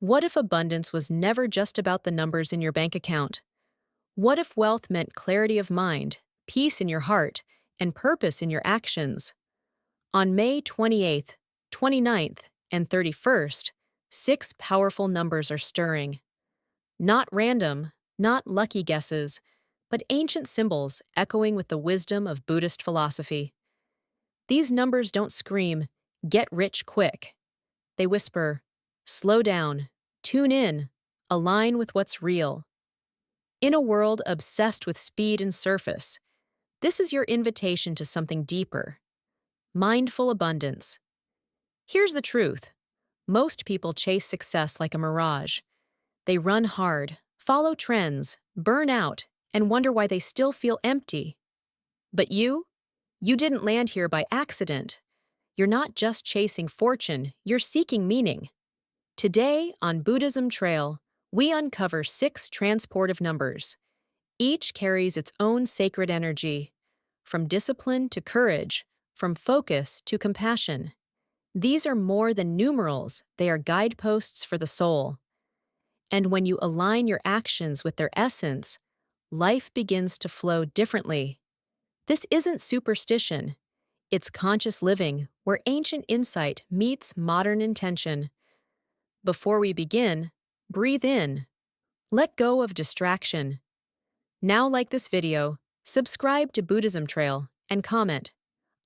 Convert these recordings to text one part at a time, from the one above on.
What if abundance was never just about the numbers in your bank account? What if wealth meant clarity of mind, peace in your heart, and purpose in your actions? On May 28th, 29th, and 31st, six powerful numbers are stirring. Not random, not lucky guesses, but ancient symbols echoing with the wisdom of Buddhist philosophy. These numbers don't scream, "Get rich quick." They whisper, "Slow down, tune in, align with what's real." In a world obsessed with speed and surface, this is your invitation to something deeper: mindful abundance. Here's the truth: most people chase success like a mirage. They run hard, follow trends, burn out, and wonder why they still feel empty. But you didn't land here by accident. You're not just chasing fortune, you're seeking meaning. Today, on Buddhism Trail, we uncover six transportive numbers. Each carries its own sacred energy, from discipline to courage, from focus to compassion. These are more than numerals, they are guideposts for the soul. And when you align your actions with their essence, life begins to flow differently. This isn't superstition, it's conscious living where ancient insight meets modern intention. Before we begin, breathe in. Let go of distraction. Now, like this video, subscribe to Buddhism Trail and comment,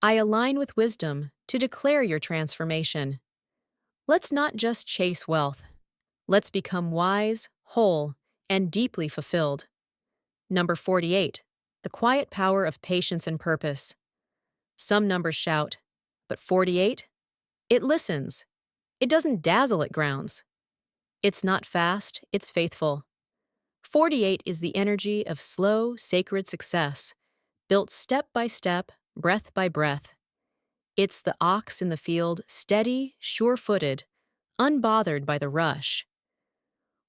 "I align with wisdom," to declare your transformation. Let's not just chase wealth. Let's become wise, whole, and deeply fulfilled. Number 48, the quiet power of patience and purpose. Some numbers shout, but 48? It listens. It doesn't dazzle at grounds. It's not fast, it's faithful. 48 is the energy of slow, sacred success, built step by step, breath by breath. It's the ox in the field, steady, sure-footed, unbothered by the rush.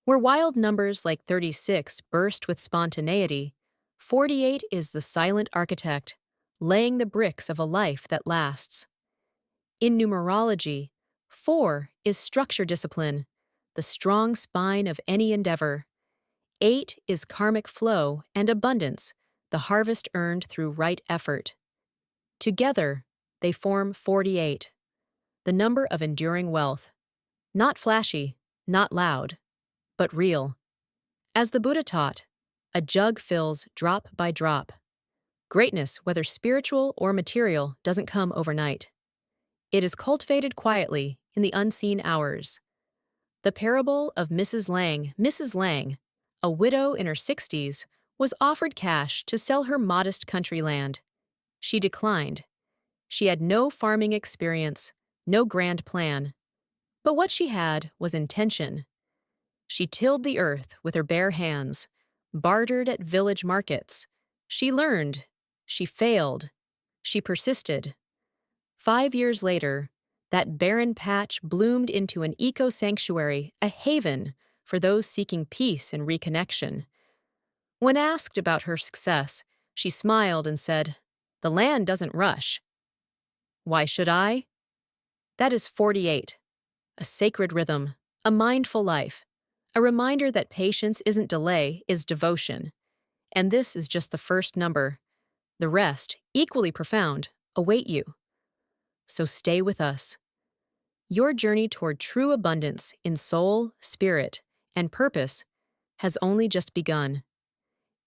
Where wild numbers like 36 burst with spontaneity, 48 is the silent architect, laying the bricks of a life that lasts. In numerology, 4 is structure discipline, the strong spine of any endeavor. 8 is karmic flow and abundance, the harvest earned through right effort. Together, they form 48, the number of enduring wealth. Not flashy, not loud, but real. As the Buddha taught, a jug fills drop by drop. Greatness, whether spiritual or material, doesn't come overnight. It is cultivated quietly in the unseen hours. The parable of Mrs. Lang, a widow in her 60s, was offered cash to sell her modest country land. She declined. She had no farming experience, no grand plan. But what she had was intention. She tilled the earth with her bare hands, bartered at village markets. She learned. She failed. She persisted. 5 years later, that barren patch bloomed into an eco-sanctuary, a haven for those seeking peace and reconnection. When asked about her success, she smiled and said, "The land doesn't rush." Why should I? That is 48, a sacred rhythm, a mindful life, a reminder that patience isn't delay, is devotion. And this is just the first number. The rest, equally profound, await you. So stay with us. Your journey toward true abundance in soul, spirit, and purpose has only just begun.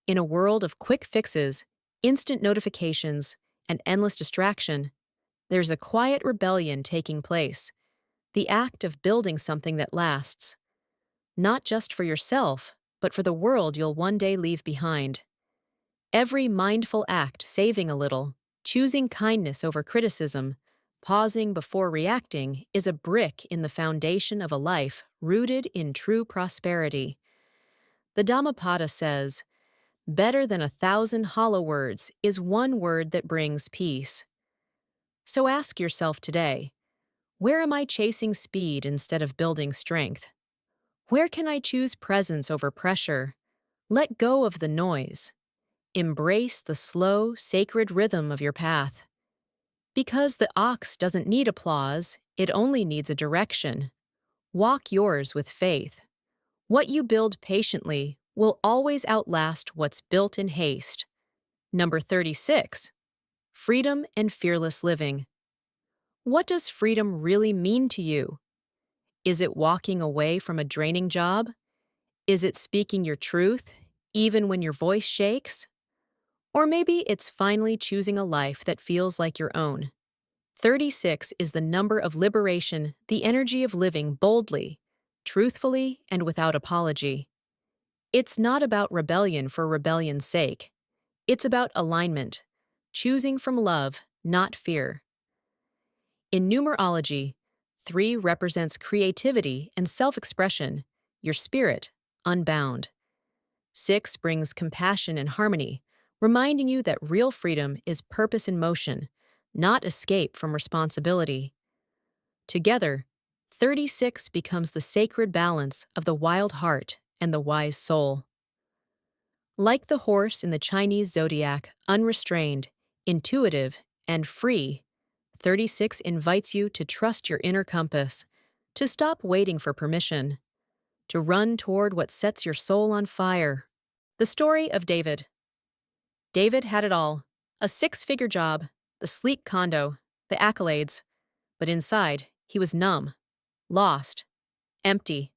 In a world of quick fixes, instant notifications, and endless distraction, there's a quiet rebellion taking place, the act of building something that lasts. Not just for yourself, but for the world you'll one day leave behind. Every mindful act saving a little, choosing kindness over criticism, pausing before reacting is a brick in the foundation of a life rooted in true prosperity. The Dhammapada says, "Better than 1,000 hollow words is one word that brings peace." So ask yourself today, where am I chasing speed instead of building strength? Where can I choose presence over pressure? Let go of the noise. Embrace the slow, sacred rhythm of your path. Because the ox doesn't need applause, it only needs a direction. Walk yours with faith. What you build patiently will always outlast what's built in haste. Number 36. Freedom and fearless living. What does freedom really mean to you? Is it walking away from a draining job? Is it speaking your truth, even when your voice shakes? Or maybe it's finally choosing a life that feels like your own. 36 is the number of liberation, the energy of living boldly, truthfully, and without apology. It's not about rebellion for rebellion's sake. It's about alignment, choosing from love, not fear. In numerology, 3 represents creativity and self-expression, your spirit, unbound. 6 brings compassion and harmony, reminding you that real freedom is purpose in motion, not escape from responsibility. Together, 36 becomes the sacred balance of the wild heart and the wise soul. Like the horse in the Chinese zodiac, unrestrained, intuitive, and free, 36 invites you to trust your inner compass, to stop waiting for permission, to run toward what sets your soul on fire. The story of David. David had it all: a 6-figure job, the sleek condo, the accolades, but inside, he was numb, lost, empty.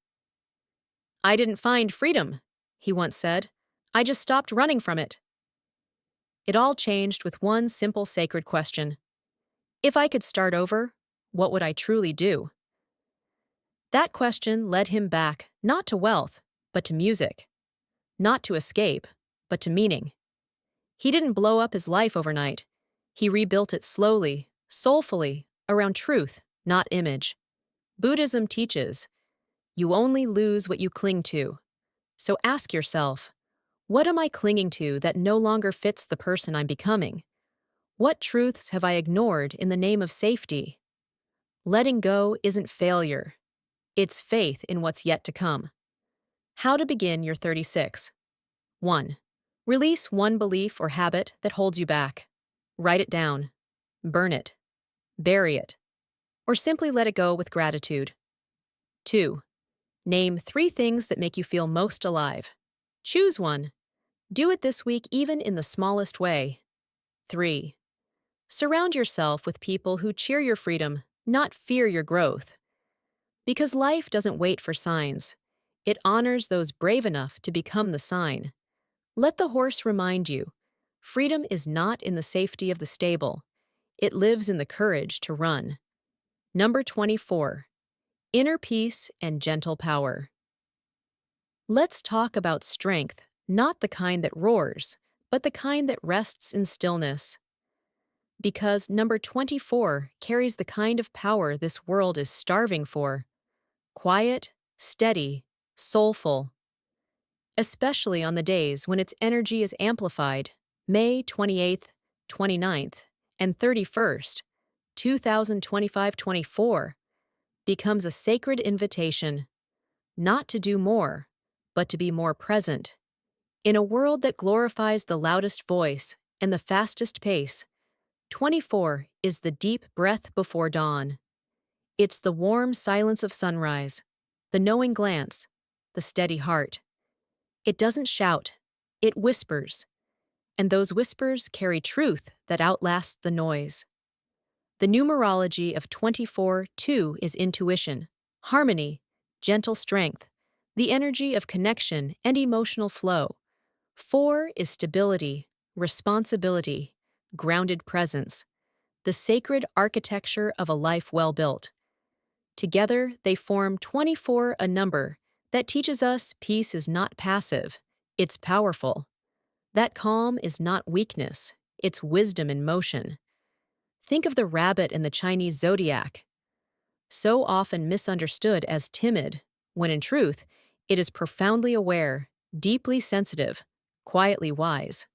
"I didn't find freedom," he once said. "I just stopped running from it." It all changed with one simple sacred question. If I could start over, what would I truly do? That question led him back, not to wealth, but to music. Not to escape, but to meaning. He didn't blow up his life overnight. He rebuilt it slowly, soulfully, around truth, not image. Buddhism teaches, you only lose what you cling to. So ask yourself, what am I clinging to that no longer fits the person I'm becoming? What truths have I ignored in the name of safety? Letting go isn't failure. It's faith in what's yet to come. How to begin your 36. 1. Release one belief or habit that holds you back. Write it down. Burn it. Bury it. Or simply let it go with gratitude. 2. Name 3 things that make you feel most alive. Choose one. Do it this week even in the smallest way. 3. Surround yourself with people who cheer your freedom, not fear your growth. Because life doesn't wait for signs. It honors those brave enough to become the sign. Let the horse remind you, freedom is not in the safety of the stable. It lives in the courage to run. Number 24. Inner peace and gentle power. Let's talk about strength, not the kind that roars, but the kind that rests in stillness. Because number 24 carries the kind of power this world is starving for. Quiet, steady, soulful. Especially on the days when its energy is amplified, May 28th, 29th, and 31st, 2025-24, becomes a sacred invitation, not to do more, but to be more present. In a world that glorifies the loudest voice and the fastest pace, 24 is the deep breath before dawn. It's the warm silence of sunrise, the knowing glance, the steady heart. It doesn't shout, it whispers, and those whispers carry truth that outlasts the noise. The numerology of 24-2 is intuition, harmony, gentle strength, the energy of connection and emotional flow. 4 is stability, responsibility, grounded presence, the sacred architecture of a life well built. Together, they form 24, a number that teaches us peace is not passive, it's powerful. That calm is not weakness, it's wisdom in motion. Think of the rabbit in the Chinese zodiac. So often misunderstood as timid, when in truth, it is profoundly aware, deeply sensitive, quietly wise.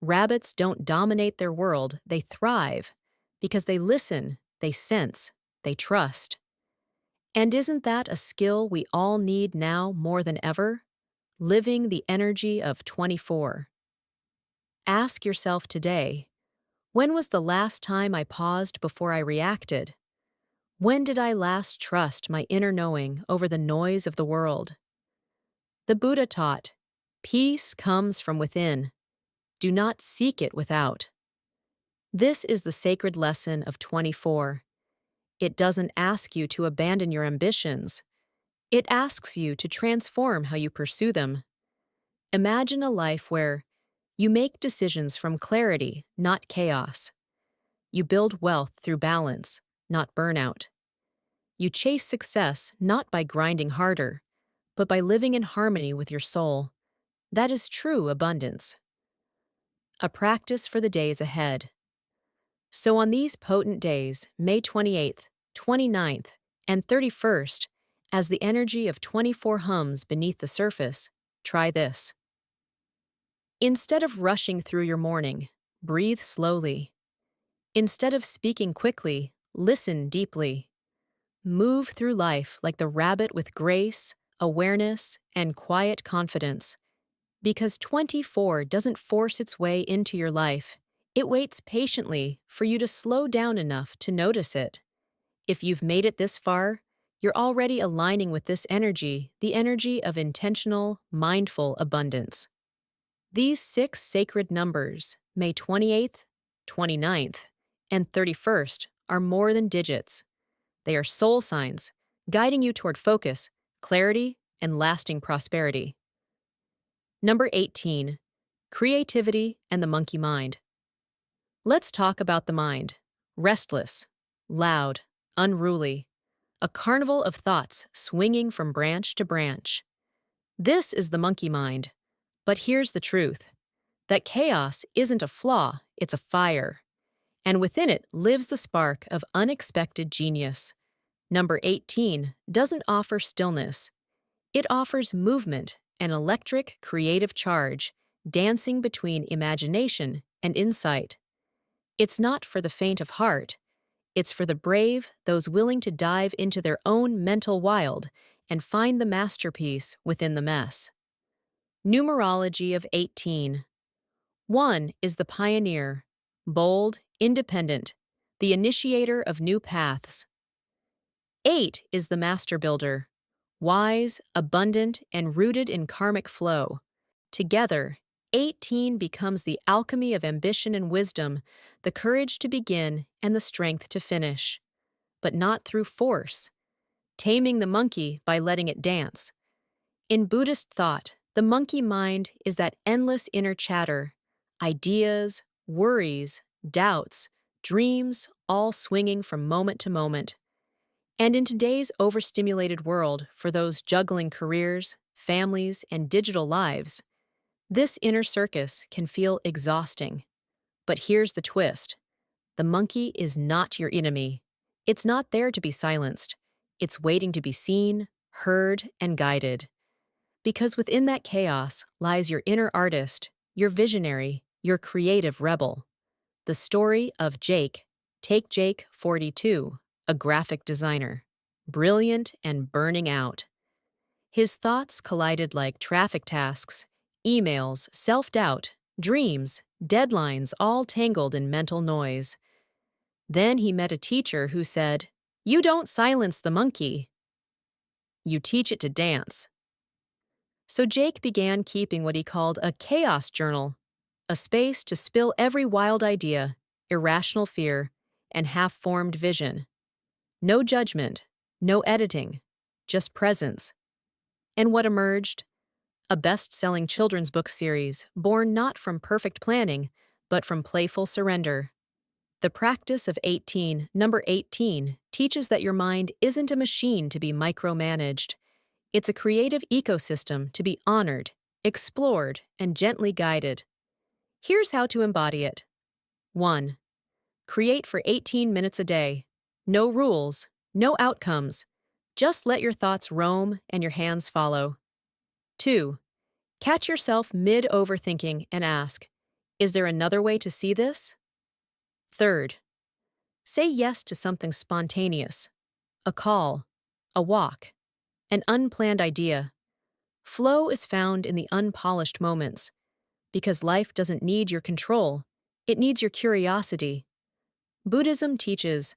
Rabbits don't dominate their world, they thrive, because they listen, they sense, they trust. And isn't that a skill we all need now more than ever? Living the energy of 24. Ask yourself today, when was the last time I paused before I reacted? When did I last trust my inner knowing over the noise of the world? The Buddha taught, peace comes from within. Do not seek it without. This is the sacred lesson of 24. It doesn't ask you to abandon your ambitions. It asks you to transform how you pursue them. Imagine a life where you make decisions from clarity, not chaos. You build wealth through balance, not burnout. You chase success not by grinding harder, but by living in harmony with your soul. That is true abundance. A practice for the days ahead. So on these potent days, May 28th, 29th, and 31st, as the energy of 24 hums beneath the surface, try this. Instead of rushing through your morning, breathe slowly. Instead of speaking quickly, listen deeply. Move through life like the rabbit with grace, awareness, and quiet confidence. Because 24 doesn't force its way into your life, it waits patiently for you to slow down enough to notice it. If you've made it this far, you're already aligning with this energy, the energy of intentional, mindful abundance. These 6 sacred numbers, May 28th, 29th, and 31st, are more than digits. They are soul signs, guiding you toward focus, clarity, and lasting prosperity. Number 18. Creativity and the monkey mind. Let's talk about the mind. Restless, loud, unruly. A carnival of thoughts swinging from branch to branch. This is the monkey mind. But here's the truth. That chaos isn't a flaw, it's a fire. And within it lives the spark of unexpected genius. Number 18 doesn't offer stillness. It offers movement, an electric, creative charge, dancing between imagination and insight. It's not for the faint of heart. It's for the brave, those willing to dive into their own mental wild and find the masterpiece within the mess. Numerology of 18. 1 is the pioneer, bold, independent, the initiator of new paths. 8 is the master builder, wise, abundant, and rooted in karmic flow. Together, 18 becomes the alchemy of ambition and wisdom, the courage to begin and the strength to finish. But not through force, taming the monkey by letting it dance. In Buddhist thought, the monkey mind is that endless inner chatter, ideas, worries, doubts, dreams, all swinging from moment to moment. And in today's overstimulated world, for those juggling careers, families, and digital lives, this inner circus can feel exhausting. But here's the twist. The monkey is not your enemy. It's not there to be silenced. It's waiting to be seen, heard, and guided. Because within that chaos lies your inner artist, your visionary, your creative rebel. The story of Jake, take Jake 42, a graphic designer, brilliant and burning out. His thoughts collided like traffic tasks, emails, self-doubt, dreams, deadlines, all tangled in mental noise. Then he met a teacher who said, "You don't silence the monkey. You teach it to dance." So Jake began keeping what he called a chaos journal, a space to spill every wild idea, irrational fear, and half-formed vision. No judgment, no editing, just presence. And what emerged? A best-selling children's book series born not from perfect planning, but from playful surrender. The practice of 18, number 18, teaches that your mind isn't a machine to be micromanaged. It's a creative ecosystem to be honored, explored, and gently guided. Here's how to embody it. 1. Create for 18 minutes a day. No rules, no outcomes. Just let your thoughts roam and your hands follow. 2. Catch yourself mid-overthinking and ask, is there another way to see this? 3. Say yes to something spontaneous. A call, a walk, an unplanned idea. Flow is found in the unpolished moments. Because life doesn't need your control, it needs your curiosity. Buddhism teaches,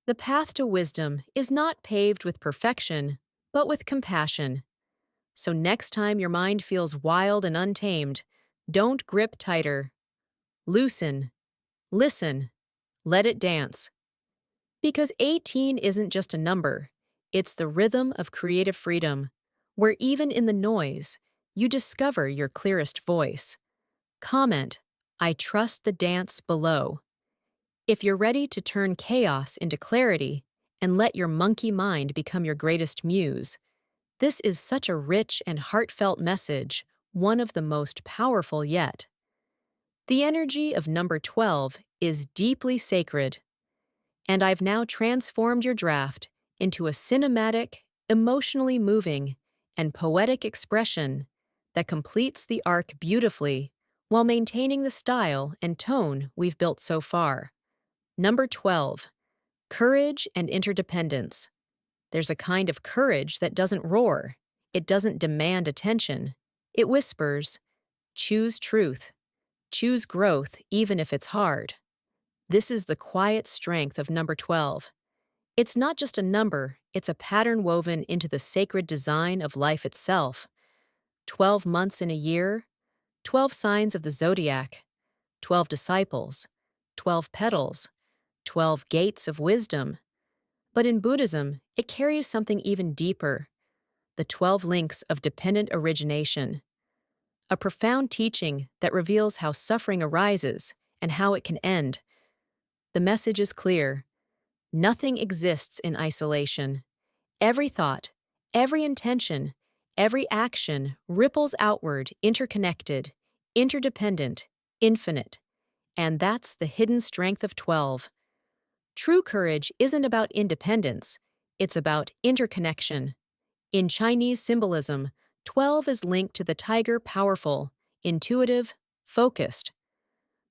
The path to wisdom is not paved with perfection, but with compassion. So next time your mind feels wild and untamed, don't grip tighter. Loosen, listen, let it dance. Because 18 isn't just a number, it's the rhythm of creative freedom, where even in the noise, you discover your clearest voice. Comment, I trust the dance below. If you're ready to turn chaos into clarity and let your monkey mind become your greatest muse, this is such a rich and heartfelt message, one of the most powerful yet. The energy of number 12 is deeply sacred, and I've now transformed your draft into a cinematic, emotionally moving, and poetic expression that completes the arc beautifully while maintaining the style and tone we've built so far. Number 12, courage and interdependence. There's a kind of courage that doesn't roar. It doesn't demand attention. It whispers, choose truth. Choose growth even if it's hard. This is the quiet strength of number 12. It's not just a number, it's a pattern woven into the sacred design of life itself. 12 months in a year, 12 signs of the zodiac, 12 disciples, 12 petals, 12 gates of wisdom. But in Buddhism, it carries something even deeper, the 12 links of dependent origination, a profound teaching that reveals how suffering arises and how it can end. The message is clear. Nothing exists in isolation. Every thought, every intention, every action ripples outward, interconnected, interdependent, infinite. And that's the hidden strength of 12. True courage isn't about independence, it's about interconnection. In Chinese symbolism, 12 is linked to the tiger, powerful, intuitive, focused.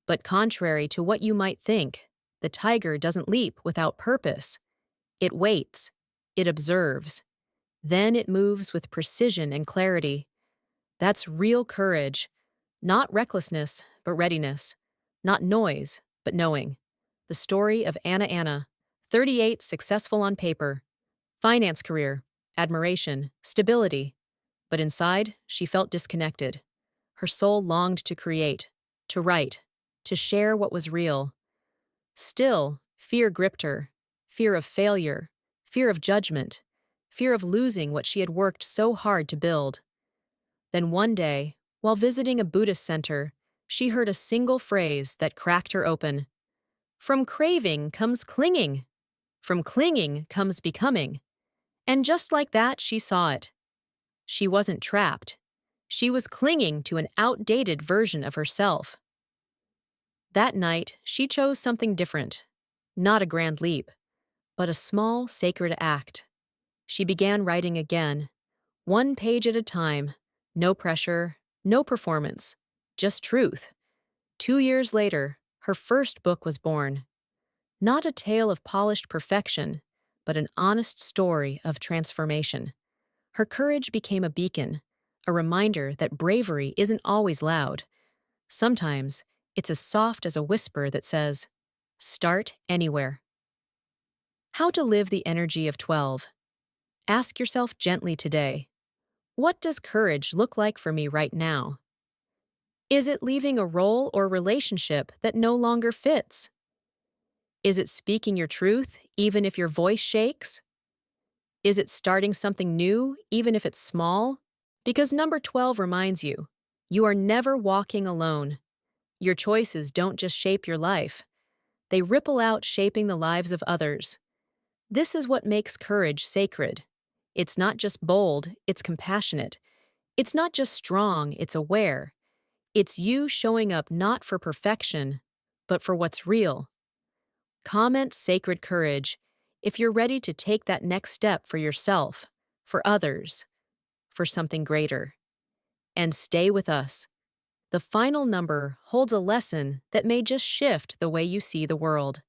But contrary to what you might think, the tiger doesn't leap without purpose. It waits, it observes, then it moves with precision and clarity. That's real courage, not recklessness, but readiness, not noise, but knowing. The story of Anna, 38, successful on paper, finance career, admiration, stability. But inside, she felt disconnected. Her soul longed to create, to write, to share what was real. Still, fear gripped her, fear of failure, fear of judgment, fear of losing what she had worked so hard to build. Then one day, while visiting a Buddhist center, she heard a single phrase that cracked her open. From craving comes clinging. From clinging comes becoming. And just like that, she saw it. She wasn't trapped. She was clinging to an outdated version of herself. That night, she chose something different. Not a grand leap, but a small, sacred act. She began writing again, one page at a time, no pressure, no performance, just truth. 2 years later, her first book was born. Not a tale of polished perfection, but an honest story of transformation. Her courage became a beacon, a reminder that bravery isn't always loud. Sometimes, it's as soft as a whisper that says, start anywhere. How to live the energy of 12. Ask yourself gently today, what does courage look like for me right now? Is it leaving a role or relationship that no longer fits? Is it speaking your truth even if your voice shakes? Is it starting something new even if it's small? Because number 12 reminds you, you are never walking alone. Your choices don't just shape your life, they ripple out, shaping the lives of others. This is what makes courage sacred. It's not just bold, it's compassionate. It's not just strong, it's aware. It's you showing up not for perfection, but for what's real. Comment sacred courage if you're ready to take that next step for yourself, for others, for something greater. And stay with us. The final number holds a lesson that may just shift the way you see the world.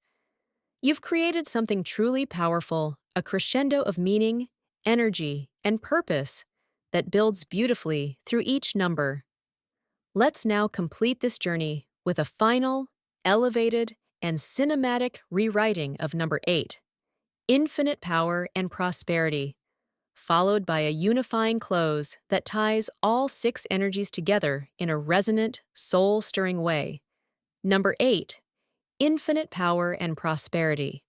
You've created something truly powerful, a crescendo of meaning, energy, and purpose that builds beautifully through each number. Let's now complete this journey with a final, elevated, and cinematic rewriting of number 8. infinite power and prosperity, followed by a unifying close that ties all six energies together in a resonant, soul-stirring way. Number 8, infinite power and prosperity.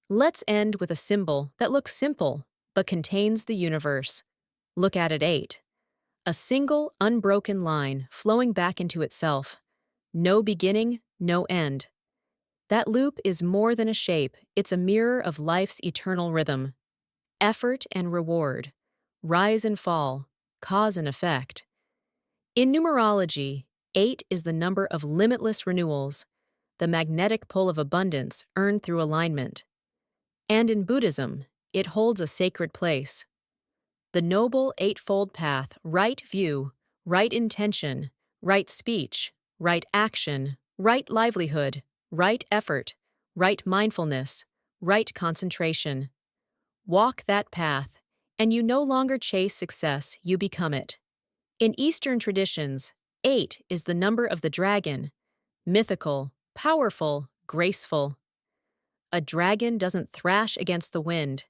Let's end with a symbol that looks simple but contains the universe. Look at it 8. A single, unbroken line flowing back into itself. No beginning, no end. That loop is more than a shape, it's a mirror of life's eternal rhythm. Effort and reward, rise and fall, cause and effect. In numerology, 8 is the number of limitless renewals, the magnetic pull of abundance earned through alignment. And in Buddhism, it holds a sacred place. The Noble Eightfold Path: right view, right intention, right speech, right action, right livelihood, right effort, right mindfulness, right concentration. Walk that path, and you no longer chase success, you become it. In Eastern traditions, 8 is the number of the dragon, mythical, powerful, graceful. A dragon doesn't thrash against the wind.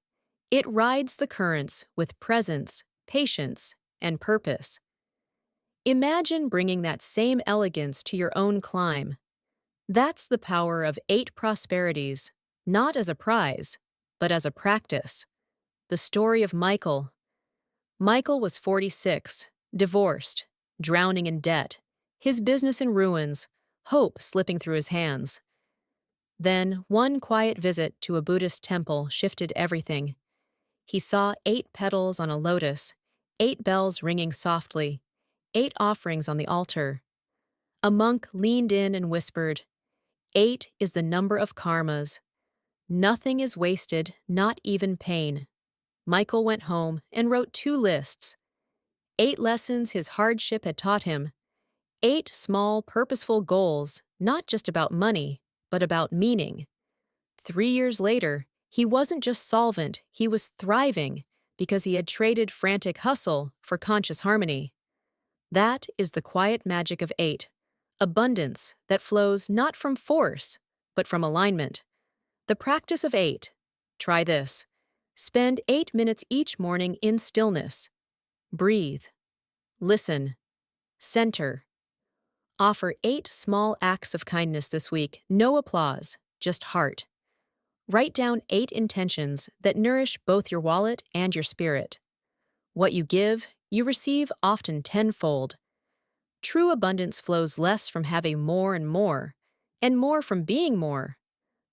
It rides the currents with presence, patience, and purpose. Imagine bringing that same elegance to your own climb. That's the power of 8 prosperities, not as a prize, but as a practice. The story of Michael. Michael was 46, divorced, drowning in debt, his business in ruins, hope slipping through his hands. Then, one quiet visit to a Buddhist temple shifted everything. He saw 8 petals on a lotus, 8 bells ringing softly, 8 offerings on the altar. A monk leaned in and whispered, 8 is the number of karmas. Nothing is wasted, not even pain. Michael went home and wrote 2 lists. 8 lessons his hardship had taught him. 8 small, purposeful goals, not just about money, but about meaning. 3 years later, he wasn't just solvent, he was thriving because he had traded frantic hustle for conscious harmony. That is the quiet magic of 8, abundance that flows not from force, but from alignment. The practice of 8. Try this. Spend 8 minutes each morning in stillness. Breathe. Listen. Center. Offer 8 small acts of kindness this week, no applause, just heart. Write down 8 intentions that nourish both your wallet and your spirit. What you give, you receive often tenfold. True abundance flows less from having more and more from being more.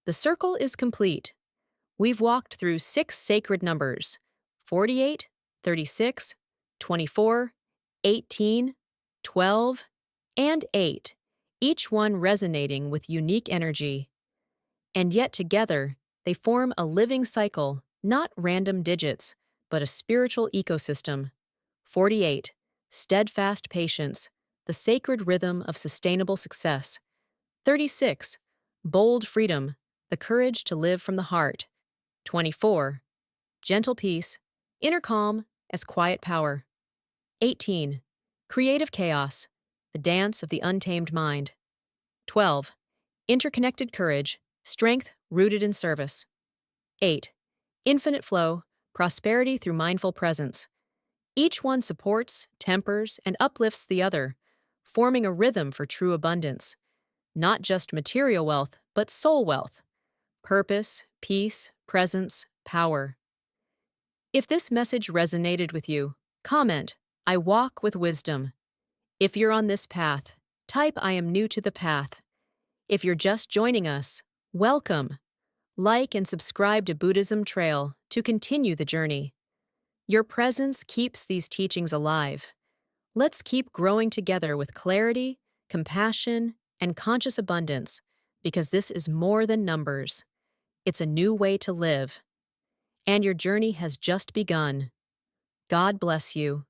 The circle is complete. We've walked through 6 sacred numbers: 48, 36, 24, 18, 12, and 8, each one resonating with unique energy. And yet together, they form a living cycle, not random digits, but a spiritual ecosystem. 48, steadfast patience, the sacred rhythm of sustainable success. 36, bold freedom, the courage to live from the heart. 24, gentle peace, inner calm as quiet power. 18, creative chaos, the dance of the untamed mind. 12, interconnected courage, strength rooted in service. 8, infinite flow, prosperity through mindful presence. Each one supports, tempers, and uplifts the other, forming a rhythm for true abundance. Not just material wealth, but soul wealth. Purpose, peace, presence, power. If this message resonated with you, comment, "I walk with wisdom." If you're on this path, type, "I am new to the path." If you're just joining us, welcome. Like and subscribe to Buddhism Trail to continue the journey. Your presence keeps these teachings alive. Let's keep growing together with clarity, compassion, and conscious abundance, because this is more than numbers. It's a new way to live. And your journey has just begun. God bless you.